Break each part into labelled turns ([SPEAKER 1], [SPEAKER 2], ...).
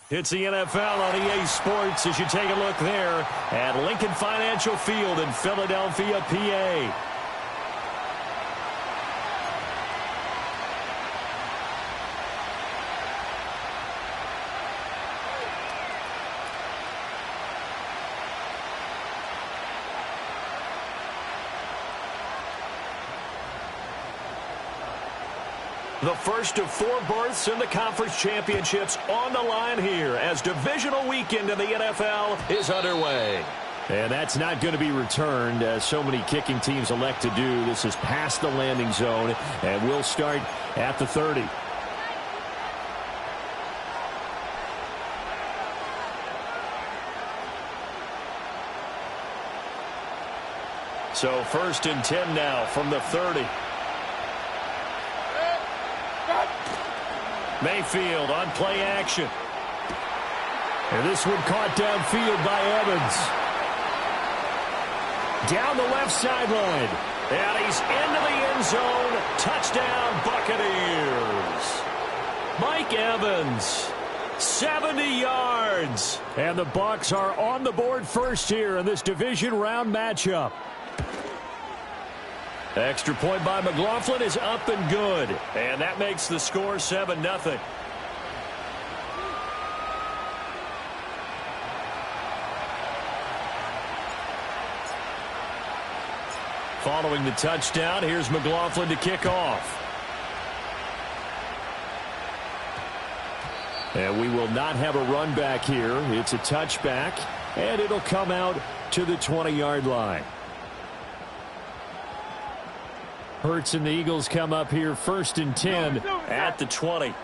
[SPEAKER 1] It's the NFL on EA Sports as you take a look there at Lincoln Financial Field in Philadelphia, PA. The first of 4 berths in the conference championships on the line here as divisional weekend in the NFL is underway. And that's not going to be returned, as so many kicking teams elect to do. This is past the landing zone, and we'll start at the 30. So 1st and 10 now from the 30. Mayfield on play action. And this one caught downfield by Evans. Down the left sideline. And he's into the end zone. Touchdown, Buccaneers. Mike Evans, 70 yards. And the Bucs are on the board first here in this division round matchup. Extra point by McLaughlin is up and good. And that makes the score 7-0. Following the touchdown, here's McLaughlin to kick off. And we will not have a run back here. It's a touchback, and it'll come out to the 20-yard line. Hurts and the Eagles come up here 1st and 10 at the 20.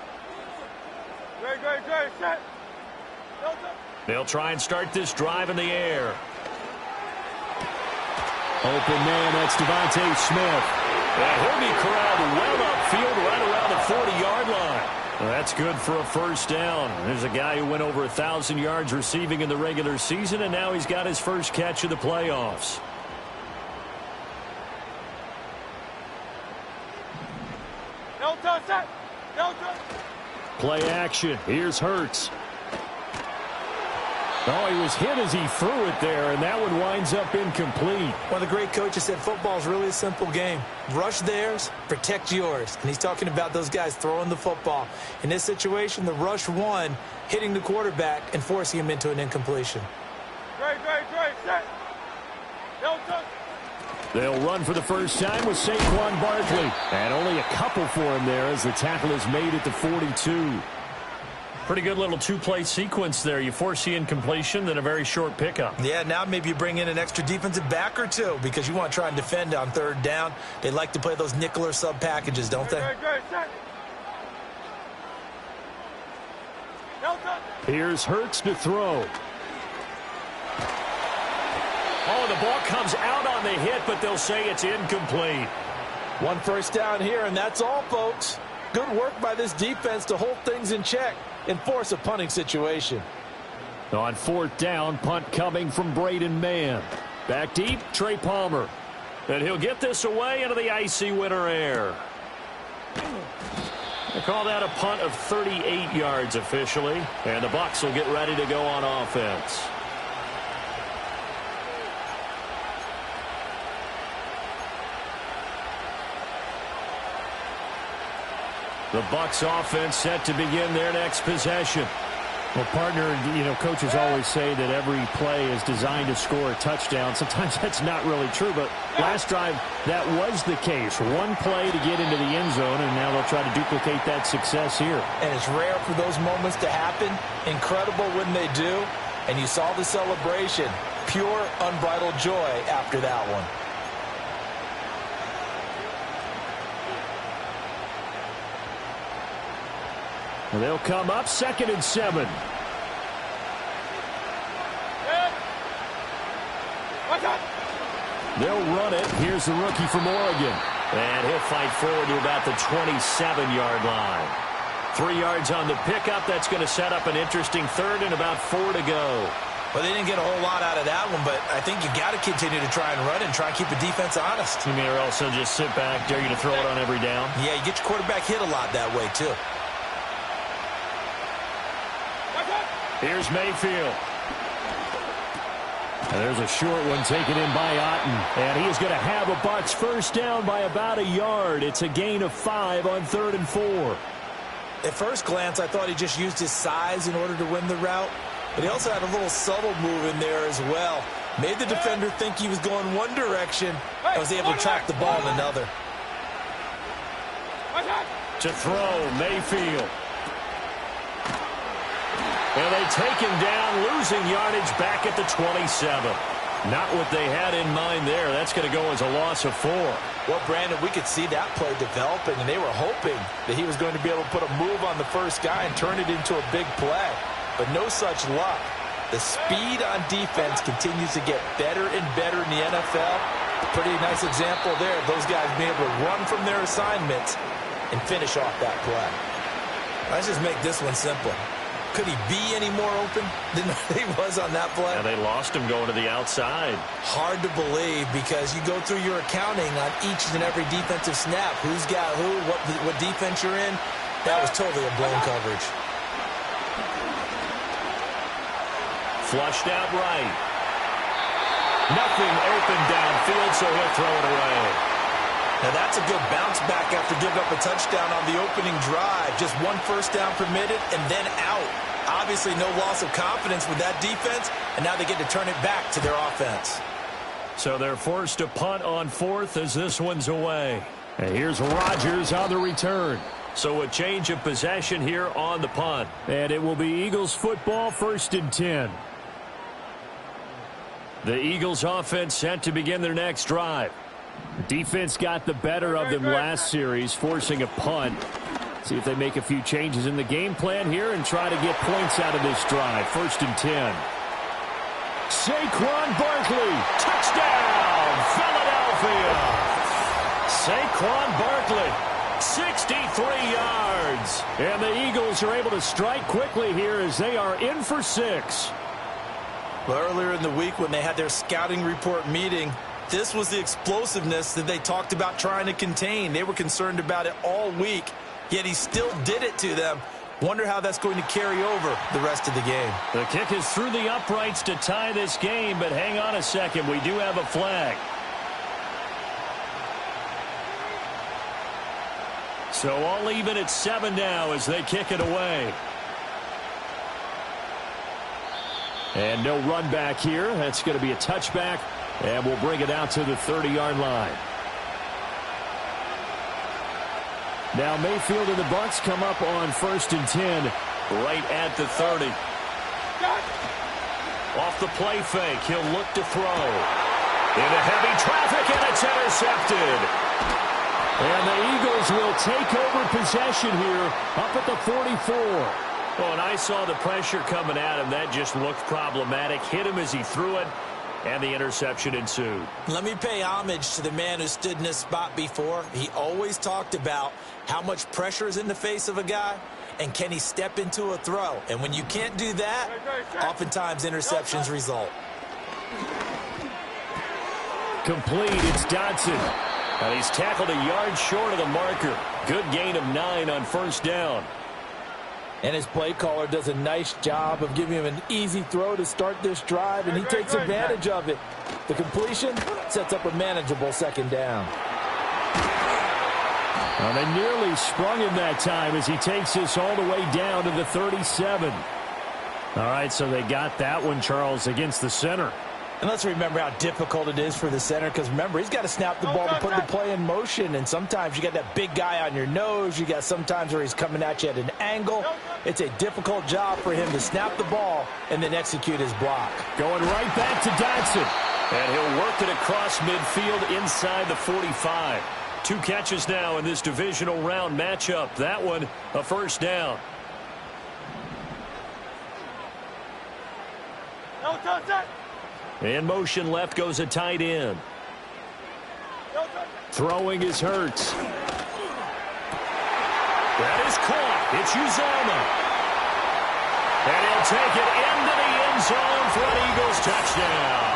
[SPEAKER 1] They'll try and start this drive in the air. Open man, that's Devontae Smith. And he'll be corralled well upfield right around the 40-yard line. Well, that's good for a first down. There's a guy who went over 1,000 yards receiving in the regular season, and now he's got his first catch of the playoffs. Play action. Here's Hurts. Oh, he was hit as he threw it there, and that one winds up incomplete.
[SPEAKER 2] One of the great coaches said football is really a simple game. Rush theirs, protect yours. And he's talking about those guys throwing the football. In this situation, the rush won, hitting the quarterback and forcing him into an incompletion.
[SPEAKER 3] Set.
[SPEAKER 1] They'll run for the first time with Saquon Barkley. And only a couple for him there as the tackle is made at the 42. Pretty good little two-play sequence there. You force the incompletion, then a very short pickup.
[SPEAKER 2] Yeah, now maybe you bring in an extra defensive back or two because you want to try and defend on 3rd down. They like to play those nickel or sub packages, don't they?
[SPEAKER 1] Here's Hurts to throw. Oh, the ball comes out on the hit, but they'll say it's incomplete.
[SPEAKER 2] 1 first down here, and that's all, folks. Good work by this defense to hold things in check and force a punting situation.
[SPEAKER 1] On 4th down, punt coming from Braden Mann. Back deep, Trey Palmer. And he'll get this away into the icy winter air. They call that a punt of 38 yards officially. And the Bucs will get ready to go on offense. The Bucs offense set to begin their next possession.
[SPEAKER 4] Well, partner, coaches always say that every play is designed to score a touchdown. Sometimes that's not really true, but last drive, that was the case. One play to get into the end zone, and now they'll try to duplicate that success here.
[SPEAKER 2] And it's rare for those moments to happen. Incredible when they do. And you saw the celebration. Pure, unbridled joy after that one.
[SPEAKER 1] They'll come up 2nd and 7. They'll run it. Here's the rookie from Oregon. And he'll fight forward to about the 27-yard line. 3 yards on the pickup. That's going to set up an interesting 3rd and about 4 to go.
[SPEAKER 2] Well, they didn't get a whole lot out of that one, but I think you got to continue to try and run and try and keep the defense honest.
[SPEAKER 1] You mean or also just sit back, dare you to throw it on every down?
[SPEAKER 2] Yeah, you get your quarterback hit a lot that way, too.
[SPEAKER 1] Here's Mayfield. And there's a short one taken in by Otten. And he is going to have a Bucs first down by about a yard. It's a gain of 5 on 3rd and 4.
[SPEAKER 2] At first glance, I thought he just used his size in order to win the route. But he also had a little subtle move in there as well. Made the defender think he was going one direction and was able to track the ball in another.
[SPEAKER 1] To throw, Mayfield. And they take him down, losing yardage back at the 27. Not what they had in mind there. That's going to go as a loss of 4.
[SPEAKER 2] Well, Brandon, we could see that play developing, and they were hoping that he was going to be able to put a move on the first guy and turn it into a big play. But no such luck. The speed on defense continues to get better and better in the NFL. Pretty nice example there of those guys being able to run from their assignments and finish off that play. Let's just make this one simple. Could he be any more open than he was on that play?
[SPEAKER 1] And they lost him going to the outside.
[SPEAKER 2] Hard to believe because you go through your accounting on each and every defensive snap. Who's got who, what defense you're in. That was totally a blown coverage.
[SPEAKER 1] Flushed out right. Nothing open downfield, so he'll throw it away.
[SPEAKER 2] Now that's a good bounce back after giving up a touchdown on the opening drive. Just one first down permitted and then out. Obviously no loss of confidence with that defense, and now they get to turn it back to their offense.
[SPEAKER 1] So they're forced to punt on 4th as this one's away. And here's Rodgers on the return. So a change of possession here on the punt.
[SPEAKER 4] And it will be Eagles football, 1st and 10.
[SPEAKER 1] The Eagles offense set to begin their next drive.
[SPEAKER 4] Defense got the better of them last series, forcing a punt. See if they make a few changes in the game plan here and try to get points out of this drive. 1st and 10. Saquon Barkley, touchdown, Philadelphia.
[SPEAKER 1] Saquon Barkley, 63 yards.
[SPEAKER 4] And the Eagles are able to strike quickly here as they are in for 6.
[SPEAKER 2] Well, earlier in the week when they had their scouting report meeting, this was the explosiveness that they talked about trying to contain. They were concerned about it all week, yet he still did it to them. Wonder how that's going to carry over the rest of the game.
[SPEAKER 1] The kick is through the uprights to tie this game, but hang on a second. We do have a flag. So all even at 7 now as they kick it away.
[SPEAKER 4] And no run back here. That's going to be a touchback. And we'll bring it out to the 30-yard line. Now Mayfield and the Bucs come up on 1st and 10.
[SPEAKER 1] Right at the 30. Off the play fake. He'll look to throw. Into heavy traffic, and it's intercepted.
[SPEAKER 4] And the Eagles will take over possession here up at the 44.
[SPEAKER 1] Well, and I saw the pressure coming at him. That just looked problematic. Hit him as he threw it. And the interception ensued.
[SPEAKER 2] Let me pay homage to the man who stood in this spot before. He always talked about how much pressure is in the face of a guy and can he step into a throw. And when you can't do that, oftentimes interceptions result.
[SPEAKER 1] Complete. It's Dodson. And he's tackled a yard short of the marker. Good gain of 9 on 1st down.
[SPEAKER 2] And his play caller does a nice job of giving him an easy throw to start this drive, and he takes advantage of it. The completion sets up a manageable 2nd down.
[SPEAKER 4] Well, they nearly sprung him that time as he takes this all the way down to the 37. All right, so they got that one, Charles, against the center.
[SPEAKER 2] And let's remember how difficult it is for the center, because remember, he's got to snap the ball to put the play in motion, and sometimes you got that big guy on your nose. You got sometimes where he's coming at you at an angle. It's a difficult job for him to snap the ball and then execute his block.
[SPEAKER 4] Going right back to Dodson.
[SPEAKER 1] And he'll work it across midfield inside the 45. 2 catches now in this divisional round matchup. That one, a 1st down. In motion left goes a tight end.
[SPEAKER 4] Throwing is Hurts.
[SPEAKER 1] That is caught. It's Uzomah. And he'll take it into the end zone for an Eagles touchdown.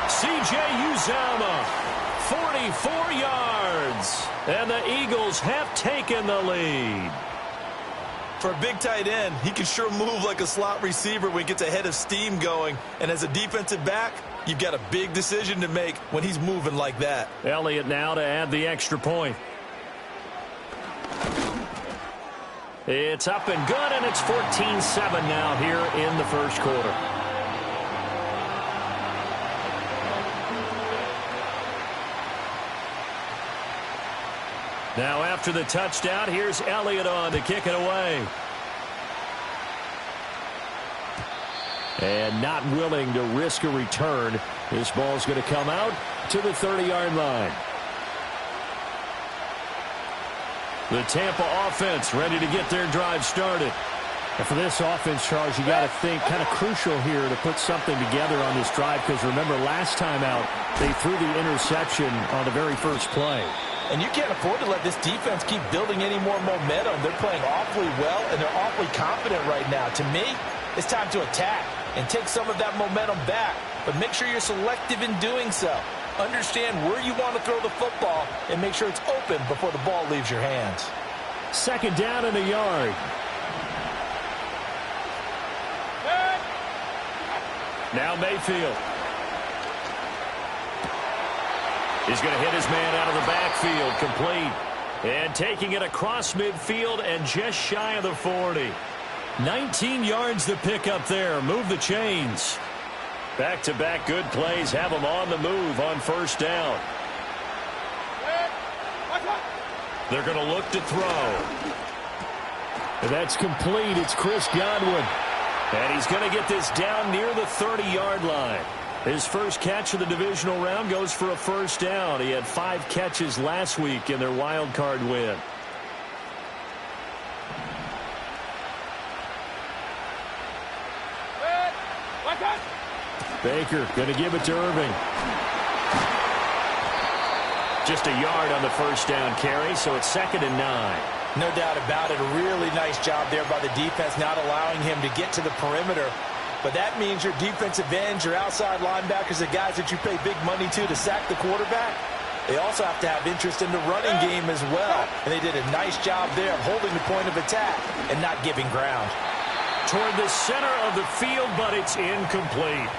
[SPEAKER 1] C.J. Uzomah, 44 yards. And the Eagles have taken the lead.
[SPEAKER 2] For a big tight end, he can sure move like a slot receiver when he gets a head of steam going. And as a defensive back, you've got a big decision to make when he's moving like that.
[SPEAKER 1] Elliott now to add the extra point. It's up and good, and it's 14-7 now here in the first quarter. Now after the touchdown, here's Elliott on to kick it away. And not willing to risk a return. This ball's going to come out to the 30-yard line. The Tampa offense ready to get their drive started.
[SPEAKER 4] And for this offense, Charles, you got to think kind of crucial here to put something together on this drive, because remember last time out they threw the interception on the very first play.
[SPEAKER 2] And you can't afford to let this defense keep building any more momentum. They're playing awfully well, and they're awfully confident right now. To me, it's time to attack and take some of that momentum back. But make sure you're selective in doing so. Understand where you want to throw the football and make sure it's open before the ball leaves your hands.
[SPEAKER 4] Second down and a yard.
[SPEAKER 1] Now Mayfield. He's going to hit his man out of the backfield, complete. And taking it across midfield and just shy of the 40. 19 yards to pick up there. Move the chains. Back-to-back good plays have them on the move on first down. They're going to look to throw.
[SPEAKER 4] And that's complete. It's Chris Godwin.
[SPEAKER 1] And he's going to get this down near the 30-yard line. His first catch of the divisional round goes for a first down. He had 5 catches last week in their wild card win.
[SPEAKER 4] Baker going to give it to Irving.
[SPEAKER 1] Just a yard on the first down carry, so it's 2nd and 9.
[SPEAKER 2] No doubt about it. A really nice job there by the defense, not allowing him to get to the perimeter. But that means your defensive ends, your outside linebackers, the guys that you pay big money to sack the quarterback, they also have to have interest in the running game as well. And they did a nice job there of holding the point of attack and not giving ground.
[SPEAKER 1] Toward the center of the field, but it's incomplete.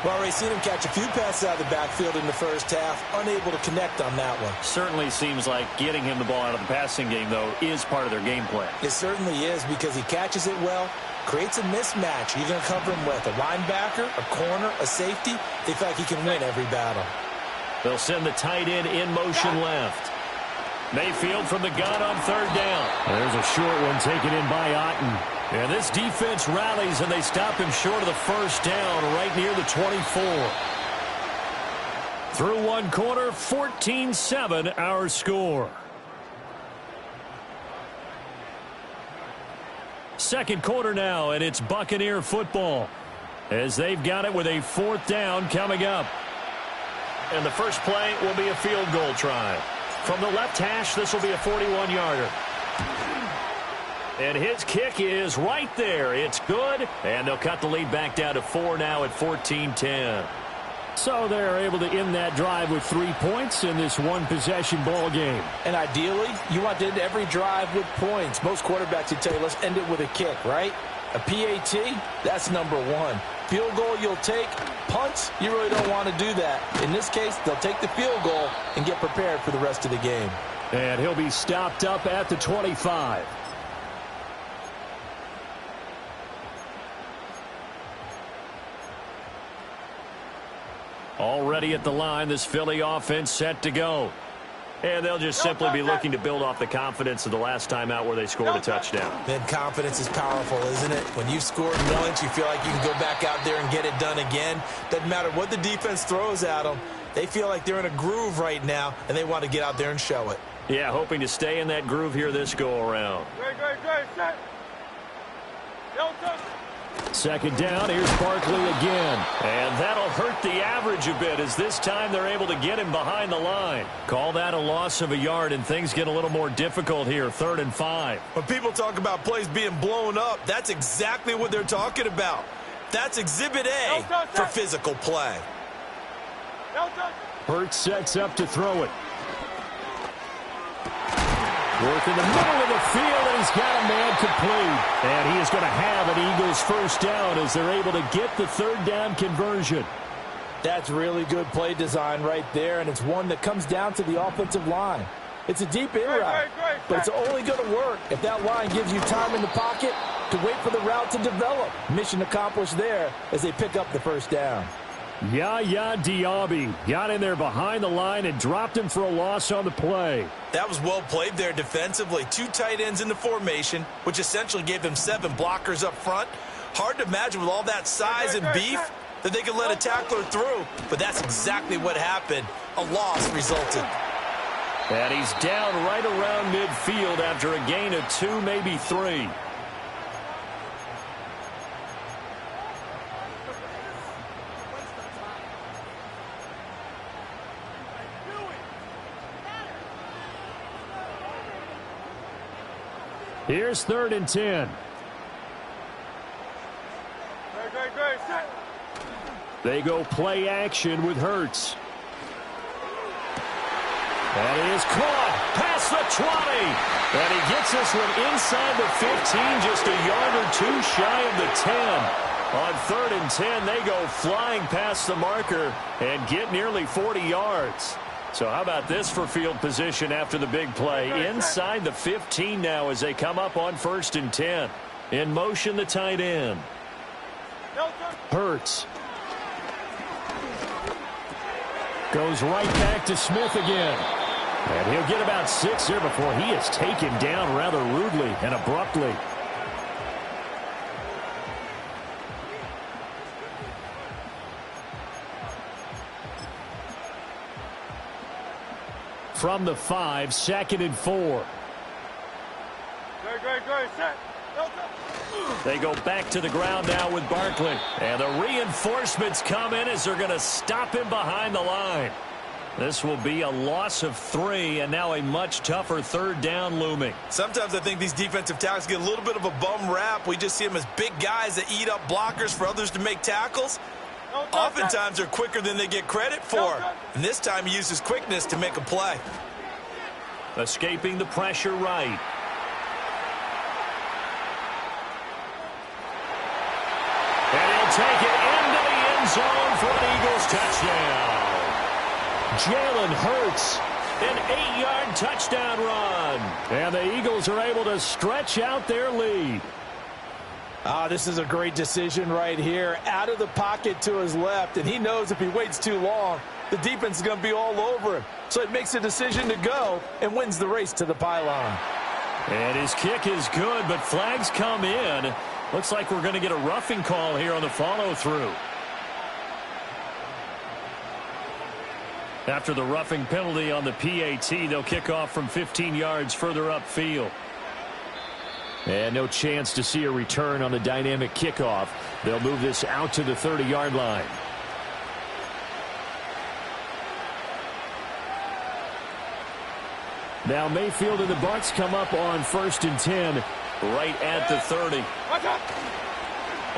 [SPEAKER 2] Well, already seen him catch a few passes out of the backfield in the first half, unable to connect on that one.
[SPEAKER 1] Certainly seems like getting him the ball out of the passing game, though, is part of their game plan.
[SPEAKER 2] It certainly is, because he catches it well, creates a mismatch. You're going to cover him with a linebacker, a corner, a safety. They feel like he can win every battle.
[SPEAKER 1] They'll send the tight end in motion left. Mayfield from the gun on third down.
[SPEAKER 4] There's a short one taken in by Otten.
[SPEAKER 1] And this defense rallies, and they stop him short of the first down right near the 24. Through one quarter, 14-7 our score. Second quarter now, and it's Buccaneer football as they've got it with a 4th down coming up. And the first play will be a field goal try. From the left hash, this will be a 41-yarder. And his kick is right there. It's good, and they'll cut the lead back down to 4 now at 14-10.
[SPEAKER 4] So they're able to end that drive with 3 points in this one-possession ball game.
[SPEAKER 2] And ideally, you want to end every drive with points. Most quarterbacks would tell you, let's end it with a kick, right? A PAT, that's number 1. Field goal you'll take. Punts, you really don't want to do that. In this case, they'll take the field goal and get prepared for the rest of the game.
[SPEAKER 4] And he'll be stopped up at the 25.
[SPEAKER 1] Already at the line, this Philly offense set to go. And they'll just simply be looking to build off the confidence of the last time out where they scored a touchdown.
[SPEAKER 2] Then confidence is powerful, isn't it? When you've scored once, you feel like you can go back out there and get it done again. Doesn't matter what the defense throws at them. They feel like they're in a groove right now, and they want to get out there and show it.
[SPEAKER 1] Yeah, hoping to stay in that groove here this go-around.
[SPEAKER 3] Set.
[SPEAKER 4] Second down, here's Barkley again.
[SPEAKER 1] And that'll hurt the average a bit, as this time they're able to get him behind the line. Call that a loss of a yard, and things get a little more difficult here, 3rd and 5.
[SPEAKER 2] When people talk about plays being blown up, that's exactly what they're talking about. That's Exhibit A for physical play.
[SPEAKER 4] Hurts sets up to throw it. Work in the middle of the field, and he's got a man complete. And he is going to have an Eagles first down as they're able to get the third down conversion.
[SPEAKER 2] That's really good play design right there, and it's one that comes down to the offensive line. It's a deep in route, but it's only going to work if that line gives you time in the pocket to wait for the route to develop. Mission accomplished there as they pick up the first down.
[SPEAKER 4] Yaya Diaby got in there behind the line and dropped him for a loss on the play.
[SPEAKER 2] That was well played there defensively. 2 tight ends in the formation, which essentially gave them 7 blockers up front. Hard to imagine with all that size and beef that they could let a tackler through, but that's exactly what happened. A loss resulted.
[SPEAKER 1] And he's down right around midfield after a gain of 2, maybe 3.
[SPEAKER 4] Here's 3rd and 10. They go play action with Hurts. And he is caught past the 20. And he gets this one inside the 15, just a yard or 2 shy of the 10. On 3rd and 10, they go flying past the marker and get nearly 40 yards. So how about this for field position after the big play? Inside the 15 now as they come up on 1st and 10. In motion, the tight end. Hurts. Goes right back to Smith again. And he'll get about 6 there before he is taken down rather rudely and abruptly. From the 5, 2nd and 4. They go back to the ground now with Barkley. And the reinforcements come in as they're going to stop him behind the line. This will be a loss of 3, and now a much tougher 3rd down looming.
[SPEAKER 2] Sometimes I think these defensive tackles get a little bit of a bum rap. We just see them as big guys that eat up blockers for others to make tackles. Oftentimes they're quicker than they get credit for. And this time he uses quickness to make a play.
[SPEAKER 1] Escaping the pressure right. And he'll take it into the end zone for an Eagles touchdown. Jalen Hurts, an 8-yard touchdown run.
[SPEAKER 4] And the Eagles are able to stretch out their lead.
[SPEAKER 2] This is a great decision right here. Out of the pocket to his left, and he knows if he waits too long, the defense is going to be all over him. So it makes a decision to go and wins the race to the pylon.
[SPEAKER 1] And his kick is good, but flags come in. Looks like we're going to get a roughing call here on the follow-through. After the roughing penalty on the PAT, they'll kick off from 15 yards further upfield. And no chance to see a return on the dynamic kickoff. They'll move this out to the 30-yard line. Now Mayfield and the Bucs come up on 1st and 10 right at the 30.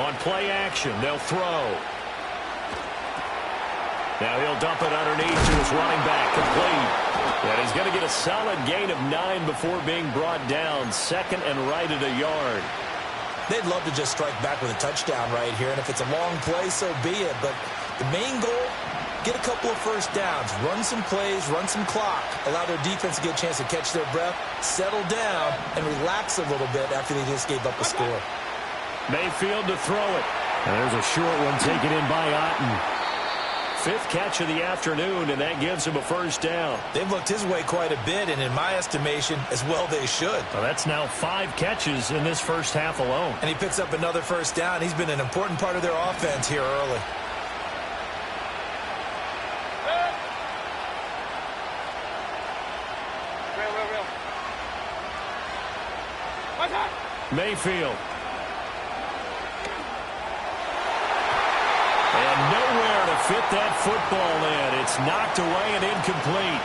[SPEAKER 1] On play action, they'll throw. Now he'll dump it underneath to his running back, complete. And he's going to get a solid gain of 9 before being brought down. 2nd and right at a yard.
[SPEAKER 2] They'd love to just strike back with a touchdown right here, and if it's a long play, so be it. But the main goal, get a couple of first downs, run some plays, run some clock, allow their defense to get a chance to catch their breath, settle down, and relax a little bit after they just gave up a score.
[SPEAKER 1] Mayfield to throw it.
[SPEAKER 4] And there's a short one taken in by Otten.
[SPEAKER 1] 5th catch of the afternoon, and that gives him a first down.
[SPEAKER 2] They've looked his way quite a bit, and in my estimation, as well they should.
[SPEAKER 1] Well, that's now 5 catches in this first half alone.
[SPEAKER 2] And he picks up another first down. He's been an important part of their offense here early.
[SPEAKER 1] Mayfield. And nowhere to fit that football in. It's knocked away and incomplete.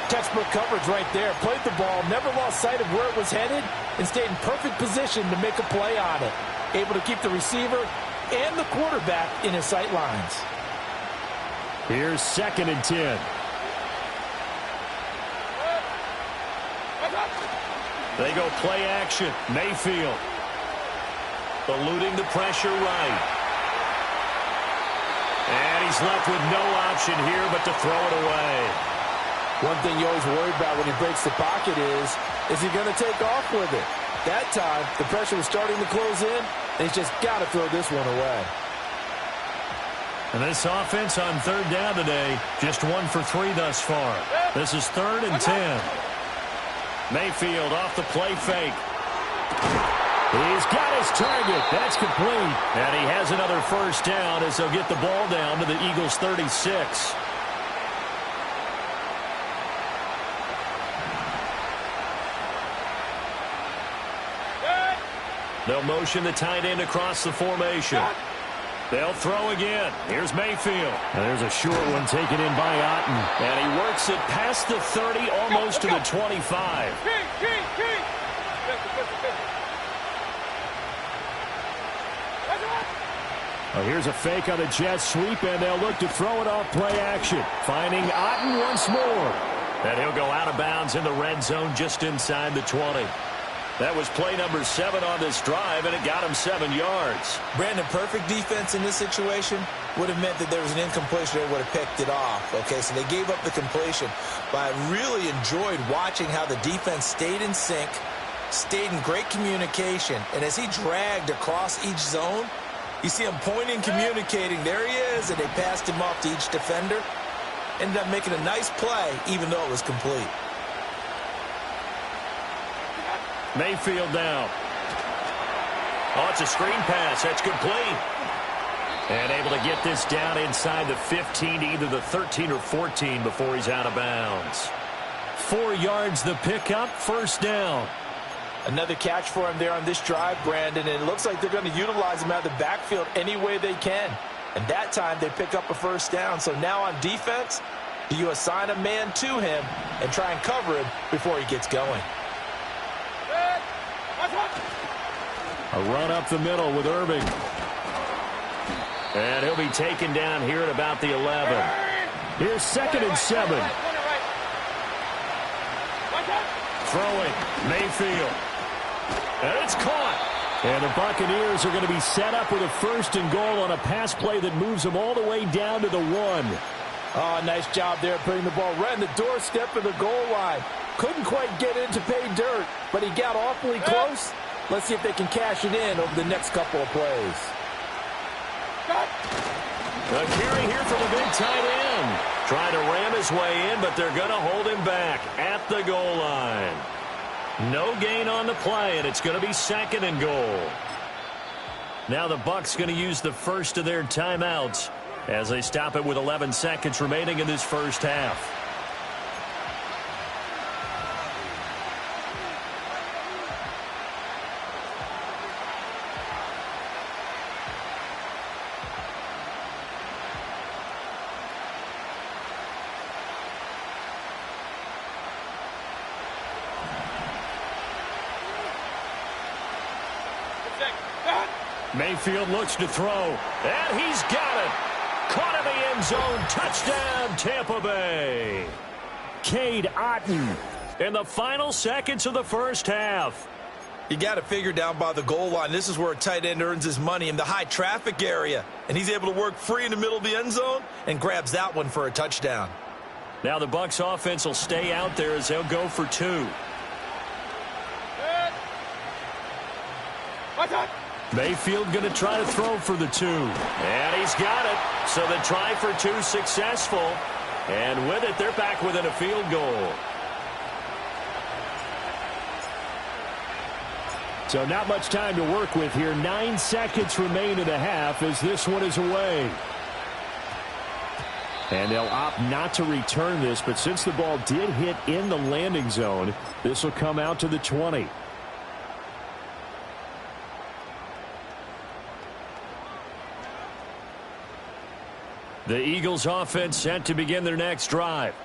[SPEAKER 2] Textbook coverage right there. Played the ball, never lost sight of where it was headed, and stayed in perfect position to make a play on it. Able to keep the receiver and the quarterback in his sight lines.
[SPEAKER 4] Here's 2nd and 10.
[SPEAKER 1] They go play action. Mayfield eluding the pressure right. And he's left with no option here but to throw it away.
[SPEAKER 5] One thing you always worry about when he breaks the pocket is he going to take off with it? That time, the pressure was starting to close in, and he's just got to throw this one away.
[SPEAKER 1] And this offense on third down today, just 1 for 3 thus far. This is 3rd and 10. Mayfield off the play fake. He's got his target. That's complete. And he has another first down as they'll get the ball down to the Eagles' 36. They'll motion the tight end across the formation. They'll throw again. Here's Mayfield. And there's a short one taken in by Otten. And he works it past the 30, almost to the 25. Well, here's a fake on the jet sweep, and they'll look to throw it off play action. Finding Otten once more. And he'll go out of bounds in the red zone just inside the 20. That was play number 7 on this drive, and it got him 7 yards.
[SPEAKER 2] Brandon, perfect defense in this situation would have meant that there was an incompletion. They would have picked it off. Okay, so they gave up the completion. But I really enjoyed watching how the defense stayed in sync, stayed in great communication, and as he dragged across each zone, you see him pointing, communicating. There he is, and they passed him off to each defender. Ended up making a nice play, even though it was complete.
[SPEAKER 1] Mayfield down. Oh, it's a screen pass. That's complete. And able to get this down inside the 15 to either the 13 or 14 before he's out of bounds. 4 yards the pickup, first down.
[SPEAKER 2] Another catch for him there on this drive, Brandon, and it looks like they're going to utilize him out of the backfield any way they can. And that time they pick up a first down. So now on defense, do you assign a man to him and try and cover him before he gets going?
[SPEAKER 1] A run up the middle with Irving. And he'll be taken down here at about the 11. Here's 2nd and 7. Throwing, Mayfield. And it's caught. And the Buccaneers are going to be set up with a 1st and goal on a pass play that moves them all the way down to the 1.
[SPEAKER 5] Oh, nice job there putting the ball right in the doorstep of the goal line. Couldn't quite get in to pay dirt, but he got awfully close. Let's see if they can cash it in over the next couple of plays.
[SPEAKER 1] A carry here for the big tight end. Trying to ram his way in, but they're going to hold him back at the goal line. No gain on the play, and it's going to be 2nd and goal. Now the Bucs going to use the first of their timeouts as they stop it with 11 seconds remaining in this first half. Mayfield looks to throw, and he's got it. Caught in the end zone. Touchdown, Tampa Bay. Cade Otten in the final seconds of the first half.
[SPEAKER 2] You got to figure down by the goal line. This is where a tight end earns his money, in the high traffic area. And he's able to work free in the middle of the end zone and grabs that one for a touchdown.
[SPEAKER 1] Now the Bucs offense will stay out there as they'll go for 2. Mayfield going to try to throw for the 2. And he's got it. So the try for 2 successful. And with it, they're back within a field goal.
[SPEAKER 4] So not much time to work with here. 9 seconds remain in the half as this one is away. And they'll opt not to return this, but since the ball did hit in the landing zone, this will come out to the 20.
[SPEAKER 1] The Eagles offense set to begin their next drive.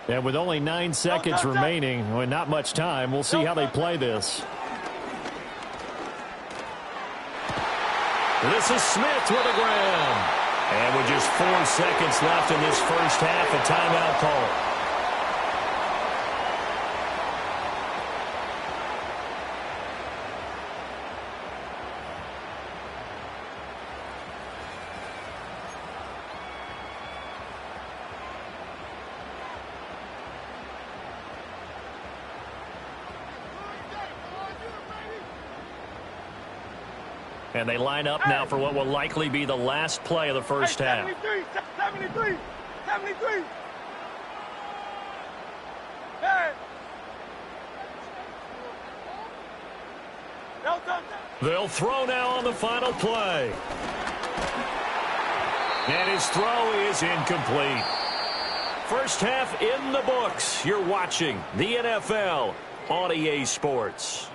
[SPEAKER 4] And with only 9 seconds remaining, well, not much time, we'll see how they play this.
[SPEAKER 1] This is Smith with a grab. And with just 4 seconds left in this first half, a timeout call. And they line up now for what will likely be the last play of the first half.
[SPEAKER 3] 73. Hey.
[SPEAKER 1] They'll throw now on the final play. And his throw is incomplete. First half in the books. You're watching the NFL on EA Sports.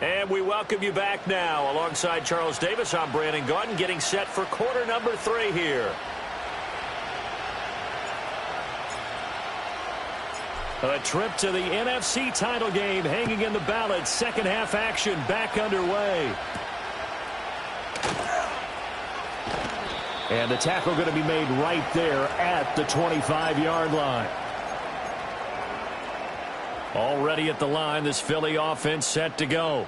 [SPEAKER 1] And we welcome you back now. Alongside Charles Davis, I'm Brandon Gaudin, getting set for quarter number 3 here. A trip to the NFC title game hanging in the balance. Second half action back underway. And the tackle going to be made right there at the 25-yard line. Already at the line, this Philly offense set to go.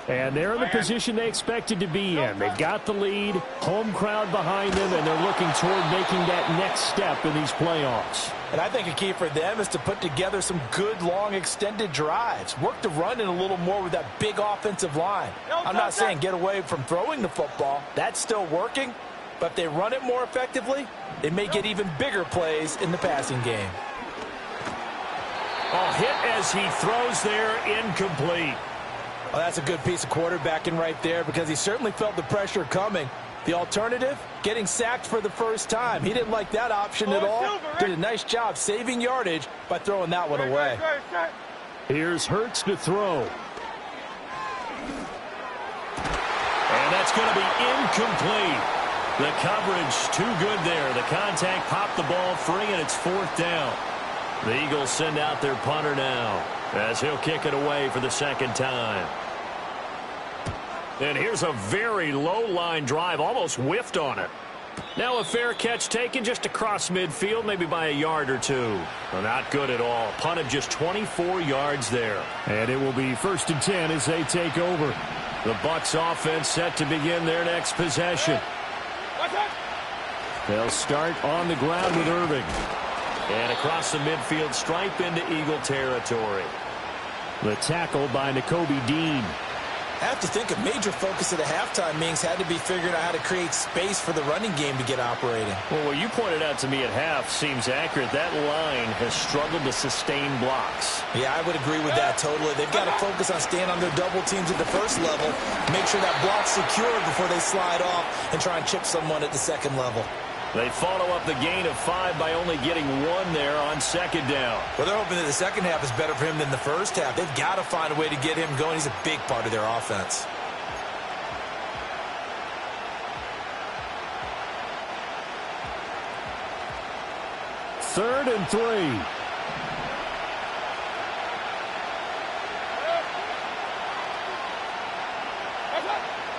[SPEAKER 1] And they're in the position they expected to be in. They've got the lead, home crowd behind them, and they're looking toward making that next step in these playoffs.
[SPEAKER 5] And I think a key for them is to put together some good, long, extended drives. Work the run in a little more with that big offensive line. I'm not saying get away from throwing the football. That's still working. But if they run it more effectively, they may get even bigger plays in the passing game.
[SPEAKER 1] A hit as he throws there, incomplete.
[SPEAKER 5] Well, that's a good piece of quarterbacking right there because he certainly felt the pressure coming. The alternative, getting sacked for the first time. He didn't like that option at all. Did a nice job saving yardage by throwing that one away.
[SPEAKER 1] Here's Hurts to throw. And that's going to be incomplete. The coverage too good there. The contact popped the ball free, and it's 4th down. The Eagles send out their punter now as he'll kick it away for the second time. And here's a very low-line drive, almost whiffed on it. Now a fair catch taken just across midfield, maybe by a yard or two. Well, not good at all. Punt of just 24 yards there.
[SPEAKER 4] And it will be 1st and 10 as they take over.
[SPEAKER 1] The Bucs offense set to begin their next possession. They'll start on the ground with Irving. And across the midfield stripe into Eagle territory.
[SPEAKER 4] The tackle by Nakobe Dean.
[SPEAKER 5] I have to think a major focus at the halftime means had to be figuring out how to create space for the running game to get operating.
[SPEAKER 1] Well, what you pointed out to me at half seems accurate. That line has struggled to sustain blocks.
[SPEAKER 5] Yeah, I would agree with that totally. They've got to focus on staying on their double teams at the first level, make sure that block's secure before they slide off and try and chip someone at the second level.
[SPEAKER 1] They follow up the gain of 5 by only getting 1 there on second down.
[SPEAKER 5] Well, they're hoping that the second half is better for him than the first half. They've got to find a way to get him going. He's a big part of their offense.
[SPEAKER 4] Third and 3.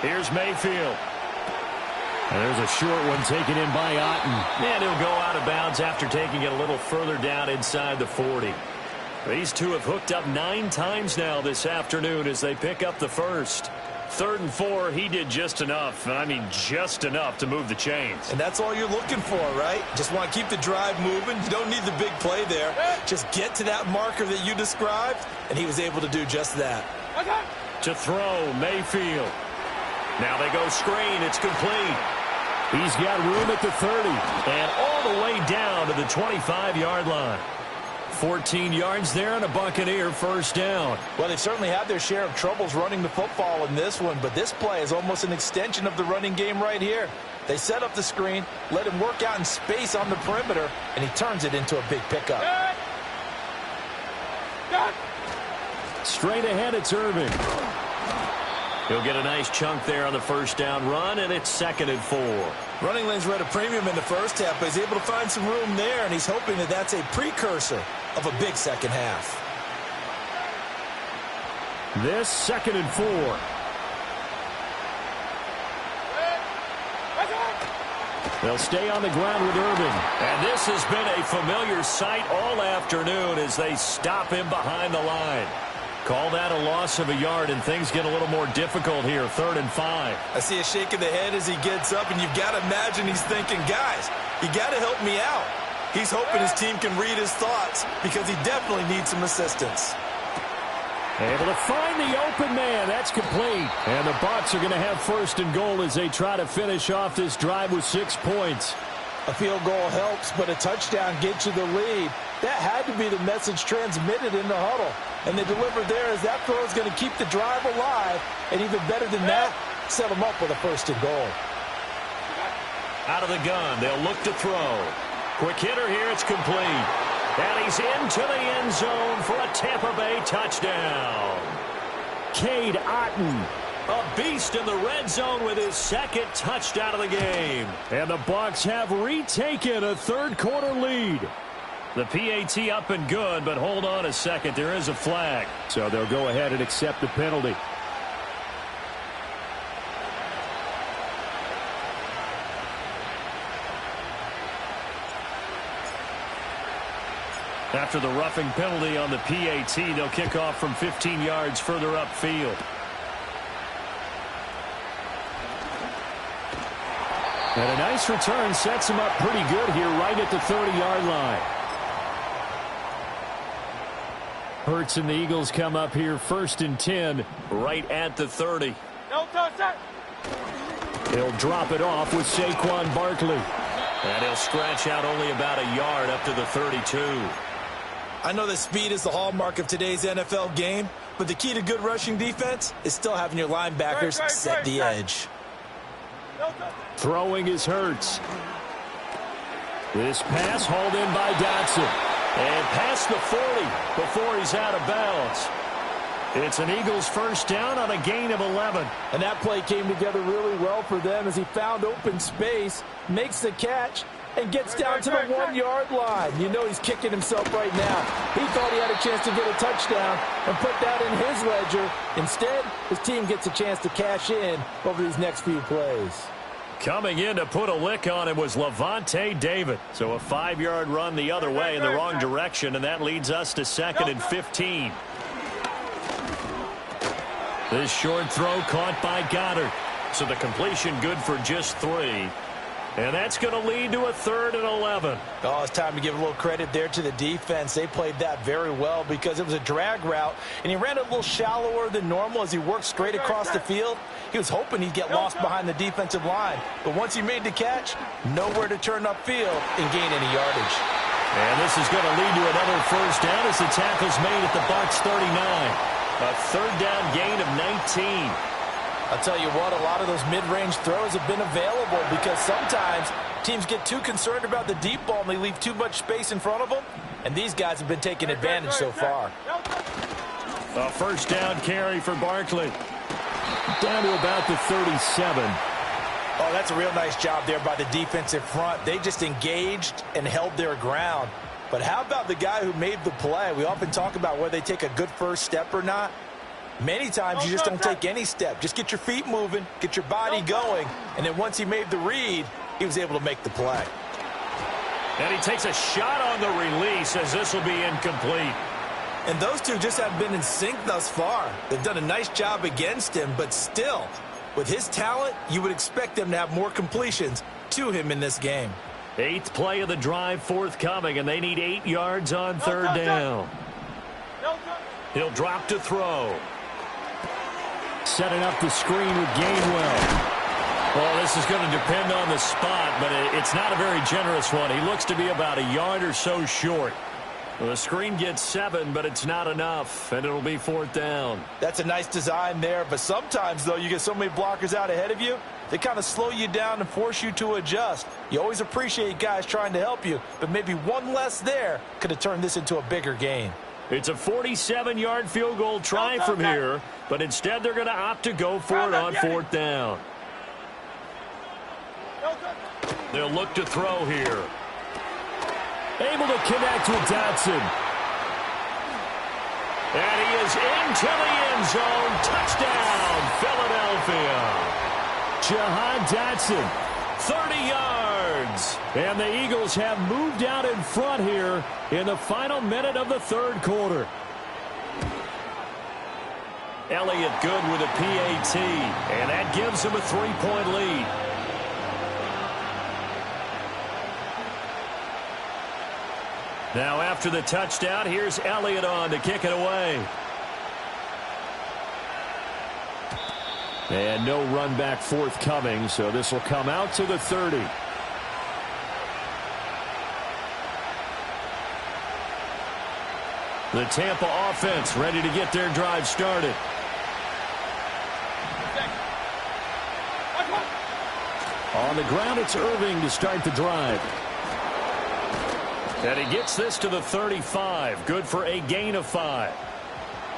[SPEAKER 1] Here's Mayfield.
[SPEAKER 4] And there's a short one taken in by Otten.
[SPEAKER 1] And he'll go out of bounds after taking it a little further down inside the 40. These two have hooked up 9 times now this afternoon as they pick up the first. 3rd and 4, he did just enough. I mean, just enough to move the chains.
[SPEAKER 5] And that's all you're looking for, right? Just want to keep the drive moving. You don't need the big play there. Just get to that marker that you described, and he was able to do just that.
[SPEAKER 1] To throw, Mayfield. Now they go screen. It's complete.
[SPEAKER 4] He's got room at the 30.
[SPEAKER 1] And all the way down to the 25-yard line. 14 yards there and a Buccaneer first down.
[SPEAKER 5] Well, they've certainly had their share of troubles running the football in this one, but this play is almost an extension of the running game right here. They set up the screen, let him work out in space on the perimeter, and he turns it into a big pickup.
[SPEAKER 4] Straight ahead, it's Irving.
[SPEAKER 1] He'll get a nice chunk there on the first down run, and it's 2nd and 4.
[SPEAKER 5] Running lanes were at a premium in the first half, but he's able to find some room there, and he's hoping that that's a precursor of a big second half.
[SPEAKER 4] This 2nd and 4. They'll stay on the ground with Irving.
[SPEAKER 1] And this has been a familiar sight all afternoon as they stop him behind the line. Call that a loss of a yard, and things get a little more difficult here. 3rd and 5.
[SPEAKER 5] I see a shake of the head as he gets up, and you've got to imagine he's thinking, guys, you got to help me out.
[SPEAKER 2] He's hoping his team can read his thoughts because he definitely needs some assistance.
[SPEAKER 4] Able to find the open man. That's complete. And the Bucs are going to have first and goal as they try to finish off this drive with 6 points.
[SPEAKER 5] A field goal helps, but a touchdown gets you the lead. That had to be the message transmitted in the huddle. And they delivered there as that throw is going to keep the drive alive. And even better than that, set them up with a first and goal.
[SPEAKER 1] Out of the gun, they'll look to throw. Quick hitter here, it's complete. And he's into the end zone for a Tampa Bay touchdown.
[SPEAKER 4] Cade Otton,
[SPEAKER 1] a beast in the red zone with his second touchdown of the game.
[SPEAKER 4] And the Bucs have retaken a third-quarter lead.
[SPEAKER 1] The PAT up and good, but hold on a second. There is a flag.
[SPEAKER 4] So they'll go ahead and accept the penalty.
[SPEAKER 1] After the roughing penalty on the PAT, they'll kick off from 15 yards further upfield.
[SPEAKER 4] And a nice return sets him up pretty good here right at the 30-yard line. Hurts and the Eagles come up here first and 10
[SPEAKER 1] right at the 30.
[SPEAKER 3] No touch that.
[SPEAKER 4] He'll drop it off with Saquon Barkley.
[SPEAKER 1] And he'll scratch out only about a yard up to the 32.
[SPEAKER 2] I know that speed is the hallmark of today's NFL game, but the key to good rushing defense is still having your linebackers set the edge.
[SPEAKER 4] Throwing is Hurts. This pass hauled in by Dotson.
[SPEAKER 1] And past the 40 before he's out of bounds.
[SPEAKER 4] It's an Eagles first down on a gain of 11.
[SPEAKER 5] And that play came together really well for them as he found open space, makes the catch, and gets down to the 1-yard line. You know he's kicking himself right now. He thought he had a chance to get a touchdown and put that in his ledger. Instead, his team gets a chance to cash in over these next few plays.
[SPEAKER 1] Coming in to put a lick on him was Levante David. So a 5-yard run the other way in the wrong direction, and that leads us to 2nd and 15. This short throw caught by Goddard. So the completion good for just 3. And that's going to lead to a 3rd and 11.
[SPEAKER 2] Oh, it's time to give a little credit there to the defense. They played that very well because it was a drag route, and he ran it a little shallower than normal as he worked straight across the field. He was hoping he'd get lost behind the defensive line. But once he made the catch, nowhere to turn upfield and gain any yardage.
[SPEAKER 1] And this is going to lead to another first down as the tackle's made at the Bucs 39. A 3rd down gain of 19.
[SPEAKER 2] I'll tell you what, a lot of those mid-range throws have been available because sometimes teams get too concerned about the deep ball and they leave too much space in front of them. And these guys have been taking advantage so far.
[SPEAKER 1] A first down carry for Barkley.
[SPEAKER 4] Down to about the 37.
[SPEAKER 2] Oh, that's a real nice job there by the defensive front. They just engaged and held their ground. But how about the guy who made the play? We often talk about whether they take a good first step or not. Many times you just don't take any step. Just get your feet moving, get your body going, and then once he made the read, he was able to make the play.
[SPEAKER 1] And he takes a shot on the release as this will be incomplete.
[SPEAKER 2] And those two just haven't been in sync thus far. They've done a nice job against him, but still, with his talent, you would expect them to have more completions to him in this game.
[SPEAKER 1] 8th play of the drive forthcoming, and they need 8 yards on 3rd down. He'll drop to throw.
[SPEAKER 4] Setting up the screen with Gainwell.
[SPEAKER 1] Well, this is going to depend on the spot, but it's not a very generous one. He looks to be about a yard or so short. Well, the screen gets 7, but it's not enough, and it'll be 4th down.
[SPEAKER 2] That's a nice design there, but sometimes, though, you get so many blockers out ahead of you, they kind of slow you down and force you to adjust. You always appreciate guys trying to help you, but maybe one less there could have turned this into a bigger gain.
[SPEAKER 1] It's a 47-yard field goal try from here, but instead they're going to opt to go for it on 4th down. They'll look to throw here.
[SPEAKER 4] Able to connect with Dotson.
[SPEAKER 1] And he is into the end zone. Touchdown, Philadelphia.
[SPEAKER 4] Jahan Dotson.
[SPEAKER 1] 30 yards.
[SPEAKER 4] And the Eagles have moved out in front here in the final minute of the 3rd quarter.
[SPEAKER 1] Elliott good with a PAT, and that gives him a 3-point lead. Now after the touchdown, here's Elliott on to kick it away. And no run back forthcoming, so this will come out to the 30. The Tampa offense ready to get their drive started. On the ground, it's Irving to start the drive. And he gets this to the 35. Good for a gain of 5.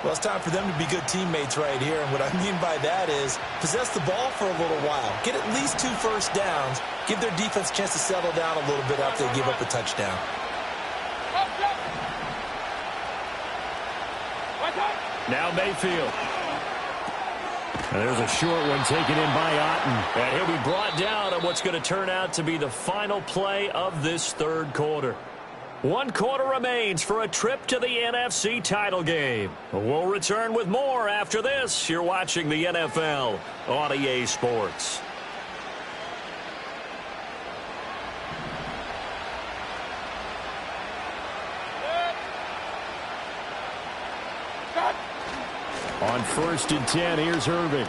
[SPEAKER 2] Well, it's time for them to be good teammates right here. And what I mean by that is possess the ball for a little while. Get at least 2 first downs. Give their defense a chance to settle down a little bit after they give up a touchdown.
[SPEAKER 1] Now Mayfield. And there's a short one taken in by Otten. And he'll be brought down on what's going to turn out to be the final play of this third quarter. 1 quarter remains for a trip to the NFC title game. We'll return with more after this. You're watching the NFL on EA Sports. On 1st and 10, here's Irving.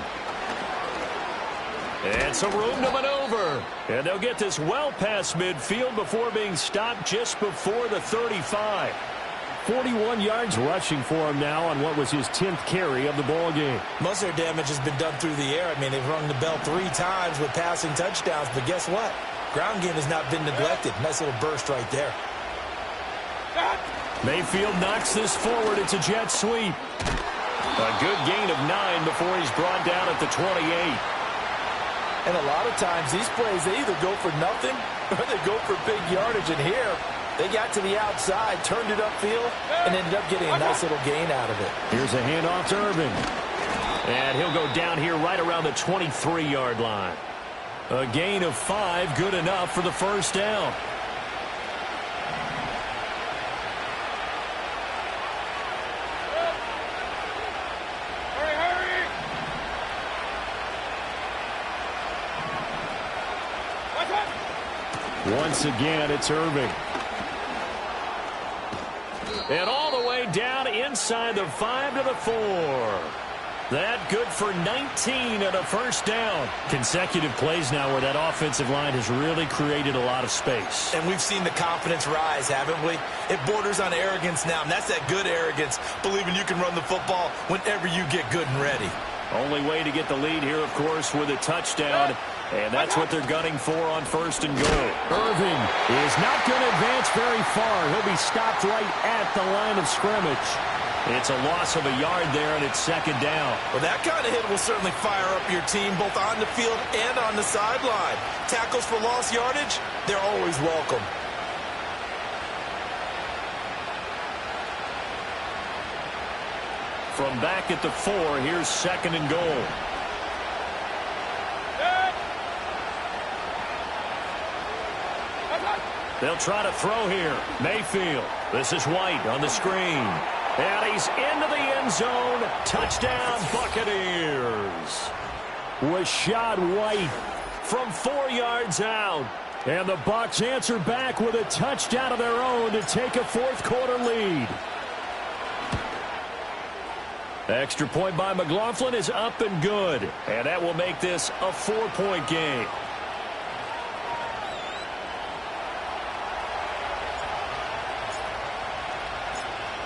[SPEAKER 1] And some room to maneuver. And they'll get this well past midfield before being stopped just before the 35. 41 yards rushing for him now on what was his 10th carry of the ball game.
[SPEAKER 2] Most of their damage has been done through the air. I mean, they've rung the bell 3 times with passing touchdowns, but guess what? Ground game has not been neglected. Nice little burst right there.
[SPEAKER 1] Mayfield knocks this forward. It's a jet sweep. A good gain of 9 before he's brought down at the 28.
[SPEAKER 5] And a lot of times these plays, they either go for nothing or they go for big yardage. And here, they got to the outside, turned it upfield, and ended up getting a nice little gain out of it.
[SPEAKER 1] Here's a handoff to Irving. And he'll go down here right around the 23-yard line. A gain of 5, good enough for the first down. Once again, it's Irving. And all the way down inside the 5 to the 4. That good for 19 and a first down. Consecutive plays now where that offensive line has really created a lot of space.
[SPEAKER 2] And we've seen the confidence rise, haven't we? It borders on arrogance now, and that's that good arrogance, believing you can run the football whenever you get good and ready.
[SPEAKER 1] Only way to get the lead here, of course, with a touchdown. And that's what they're gunning for on 1st and goal. Irving is not going to advance very far. He'll be stopped right at the line of scrimmage. It's a loss of a yard there, and it's 2nd down.
[SPEAKER 2] Well, that kind of hit will certainly fire up your team, both on the field and on the sideline. Tackles for lost yardage, they're always welcome.
[SPEAKER 1] From back at the 4, here's 2nd and goal. They'll try to throw here. Mayfield. This is White on the screen. And he's into the end zone. Touchdown, Buccaneers. Rashad White from 4 yards out. And the Bucs answer back with a touchdown of their own to take a 4th quarter lead. Extra point by McLaughlin is up and good. And that will make this a 4-point game.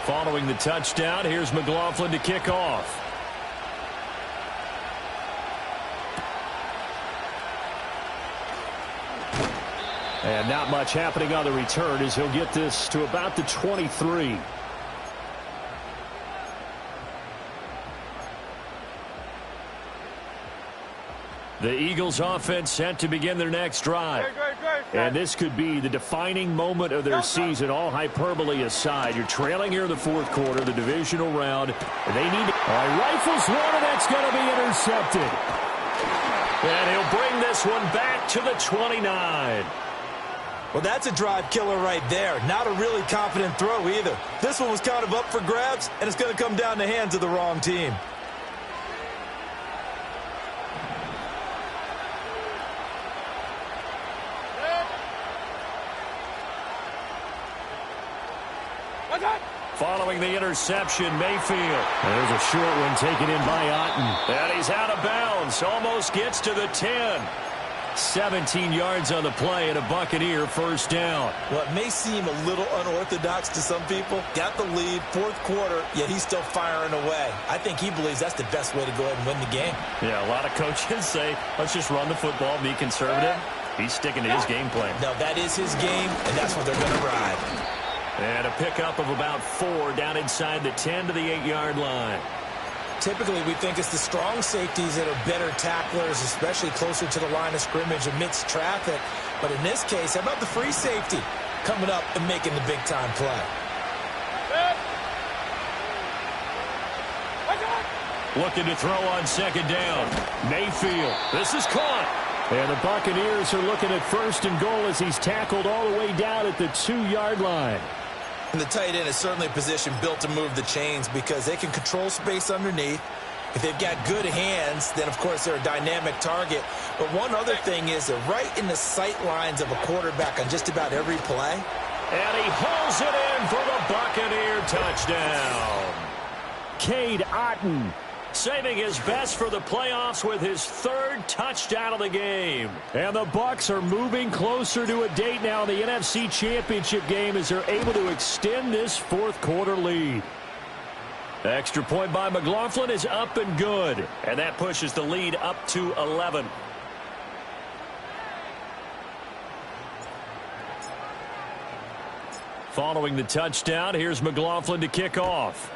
[SPEAKER 1] Following the touchdown, here's McLaughlin to kick off. And not much happening on the return as he'll get this to about the 23. The Eagles offense set to begin their next drive. And this could be the defining moment of their season, all hyperbole aside. You're trailing here in the 4th quarter, the divisional round. And they need to... rifles one, and that's going to be intercepted. And he'll bring this one back to the 29.
[SPEAKER 2] Well, that's a drive killer right there. Not a really confident throw either. This one was kind of up for grabs, and it's going to come down the hands of the wrong team.
[SPEAKER 1] Following the interception, Mayfield.
[SPEAKER 4] There's a short one taken in by Otten.
[SPEAKER 1] And he's out of bounds. Almost gets to the 10. 17 yards on the play and a Buccaneer first down.
[SPEAKER 5] Well, it may seem a little unorthodox to some people. Got the lead, fourth quarter, yet he's still firing away. I think he believes that's the best way to go ahead and win the game.
[SPEAKER 1] Yeah, a lot of coaches say, let's just run the football, be conservative. He's sticking to his game plan.
[SPEAKER 5] No, that is his game, and that's what they're going to ride.
[SPEAKER 1] And a pickup of about 4 down inside the 10 to the 8-yard line.
[SPEAKER 5] Typically, we think it's the strong safeties that are better tacklers, especially closer to the line of scrimmage amidst traffic. But in this case, how about the free safety coming up and making the big-time play?
[SPEAKER 1] Looking to throw on second down. Mayfield. This is caught.
[SPEAKER 4] And the Buccaneers are looking at first and goal as he's tackled all the way down at the 2-yard line.
[SPEAKER 5] And the tight end is certainly a position built to move the chains because they can control space underneath. If they've got good hands, then, of course, they're a dynamic target. But one other thing is they're right in the sight lines of a quarterback on just about every play.
[SPEAKER 1] And he hauls it in for the Buccaneer touchdown.
[SPEAKER 4] Cade Otten
[SPEAKER 1] saving his best for the playoffs with his 3rd touchdown of the game.
[SPEAKER 4] And the Bucs are moving closer to a date now in the NFC Championship game as they're able to extend this fourth quarter lead.
[SPEAKER 1] Extra point by McLaughlin is up and good. And that pushes the lead up to 11. Following the touchdown, here's McLaughlin to kick off.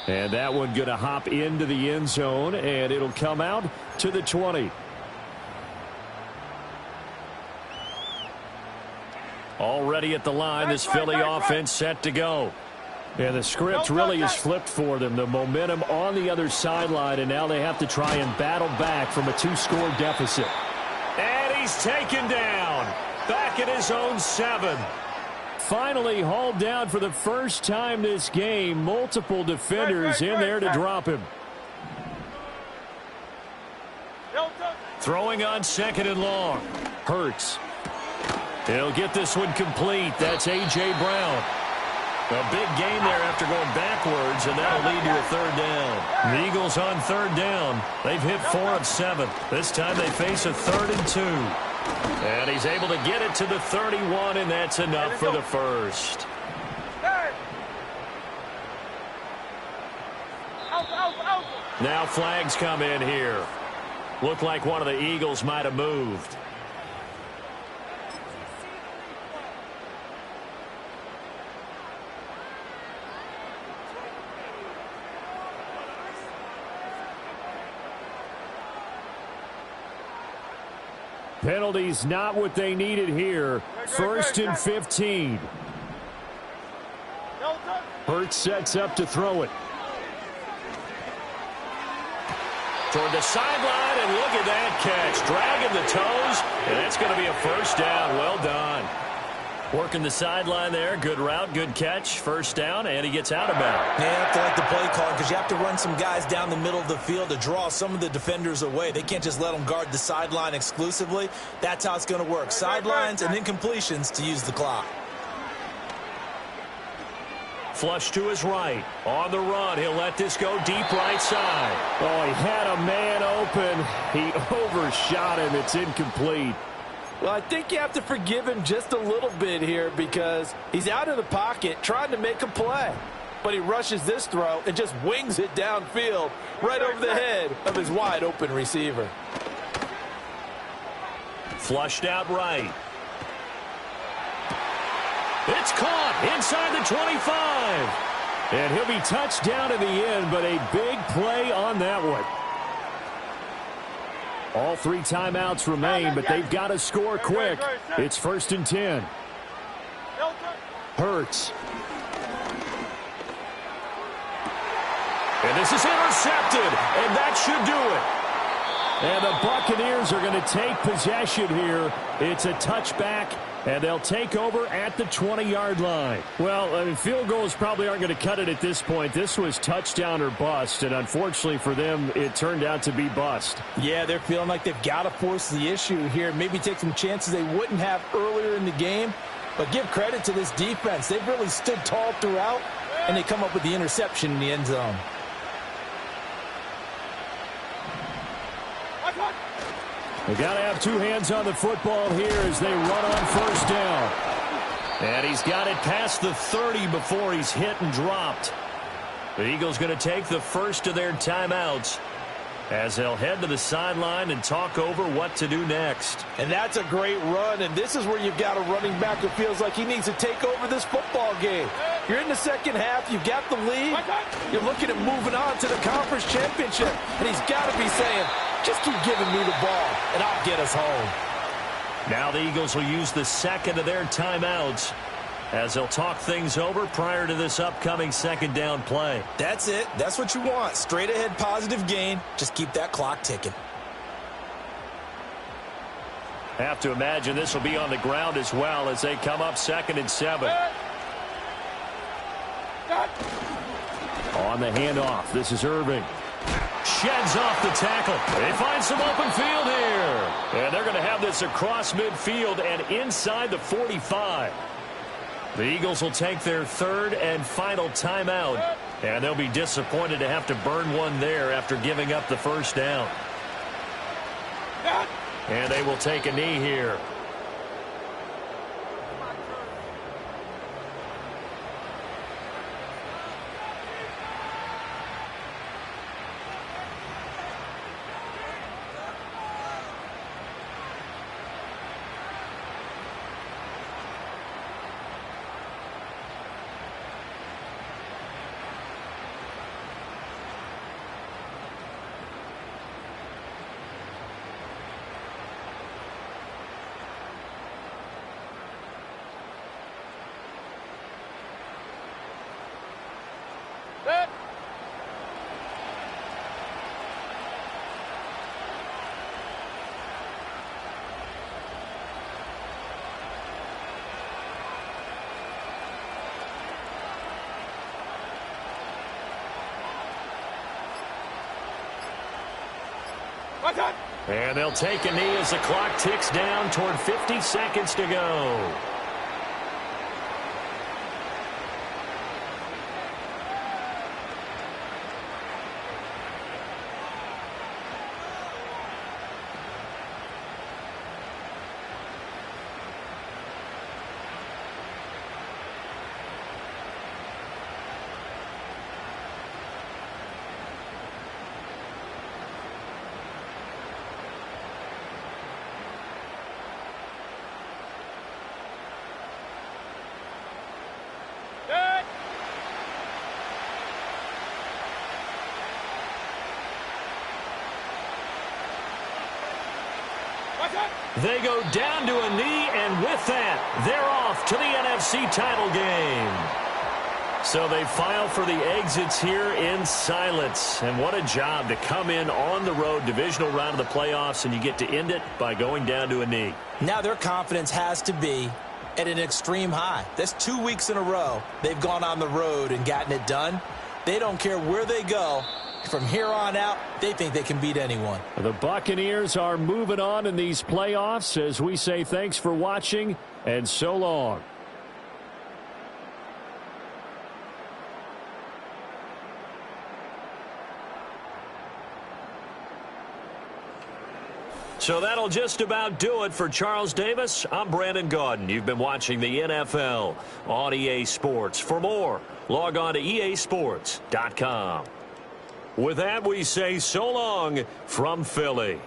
[SPEAKER 4] And that one going to hop into the end zone, and it'll come out to the 20.
[SPEAKER 1] Already at the line, this Philly offense set to go.
[SPEAKER 4] And the script really is flipped for them. The momentum on the other sideline, and now they have to try and battle back from a 2-score deficit.
[SPEAKER 1] And he's taken down. Back at his own 7.
[SPEAKER 4] Finally hauled down for the first time this game. Multiple defenders in there to drop him.
[SPEAKER 1] Throwing on second and long. Hurts. He'll get this one complete. That's A.J. Brown. A big gain there after going backwards, and that'll lead to a 3rd down. The Eagles on 3rd down. They've hit 4 of 7. This time they face a 3rd and 2. And he's able to get it to the 31, and that's enough for the first. Now flags come in here. Looked like one of the Eagles might have moved.
[SPEAKER 4] Penalties not what they needed here. 1st and 15. Hurts sets up to throw it.
[SPEAKER 1] Toward the sideline, and look at that catch. Dragging the toes, and that's going to be a first down. Well done. Working the sideline there. Good route, good catch. First down, and he gets out of bounds.
[SPEAKER 5] Yeah, you have to like the play call because you have to run some guys down the middle of the field to draw some of the defenders away. They can't just let them guard the sideline exclusively. That's how it's going to work. Sidelines and then completions to use the clock.
[SPEAKER 1] Flush to his right. On the run, he'll let this go deep right side.
[SPEAKER 4] Oh, he had a man open. He overshot him. It's incomplete.
[SPEAKER 5] Well, I think you have to forgive him just a little bit here because he's out of the pocket trying to make a play. But he rushes this throw and just wings it downfield right over the head of his wide-open receiver.
[SPEAKER 1] Flushed out right. It's caught inside the 25.
[SPEAKER 4] And he'll be touched down in the end, but a big play on that one. All 3 timeouts remain, but they've got to score quick. It's 1st and 10. Hurts.
[SPEAKER 1] And this is intercepted, and that should do it. And the Buccaneers are going to take possession here. It's a touchback, and they'll take over at the 20-yard line.
[SPEAKER 4] Well, I mean, field goals probably aren't going to cut it at this point. This was touchdown or bust, and unfortunately for them, it turned out to be bust.
[SPEAKER 5] Yeah, they're feeling like they've got to force the issue here, maybe take some chances they wouldn't have earlier in the game. But give credit to this defense. They've really stood tall throughout, and they come up with the interception in the end zone.
[SPEAKER 1] They got to have two hands on the football here as they run on first down. And he's got it past the 30 before he's hit and dropped. The Eagles going to take the first of their timeouts as they'll head to the sideline and talk over what to do next.
[SPEAKER 5] And that's a great run, and this is where you've got a running back who feels like he needs to take over this football game. You're in the second half, you've got the lead, you're looking at moving on to the conference championship, and he's got to be saying, just keep giving me the ball, and I'll get us home.
[SPEAKER 1] Now the Eagles will use the second of their timeouts as they'll talk things over prior to this upcoming second down play.
[SPEAKER 2] That's it. That's what you want. Straight ahead positive gain. Just keep that clock ticking.
[SPEAKER 1] Have to imagine this will be on the ground as well as they come up 2nd and 7. On the handoff, this is Irving. Sheds off the tackle. They find some open field here. And they're going to have this across midfield and inside the 45. The Eagles will take their third and final timeout, and they'll be disappointed to have to burn one there after giving up the first down. And they will take a knee here. And they'll take a knee as the clock ticks down toward 50 seconds to go. They go down to a knee, and with that, they're off to the NFC title game. So they file for the exits here in silence. And what a job to come in on the road, divisional round of the playoffs, and you get to end it by going down to a knee.
[SPEAKER 2] Now their confidence has to be at an extreme high. That's 2 weeks in a row they've gone on the road and gotten it done. They don't care where they go. From here on out, they think they can beat anyone.
[SPEAKER 1] The Buccaneers are moving on in these playoffs as we say thanks for watching and so long. So that'll just about do it for Charles Davis. I'm Brandon Gaudin. You've been watching the NFL on EA Sports. For more, log on to easports.com. With that, we say so long from Philly.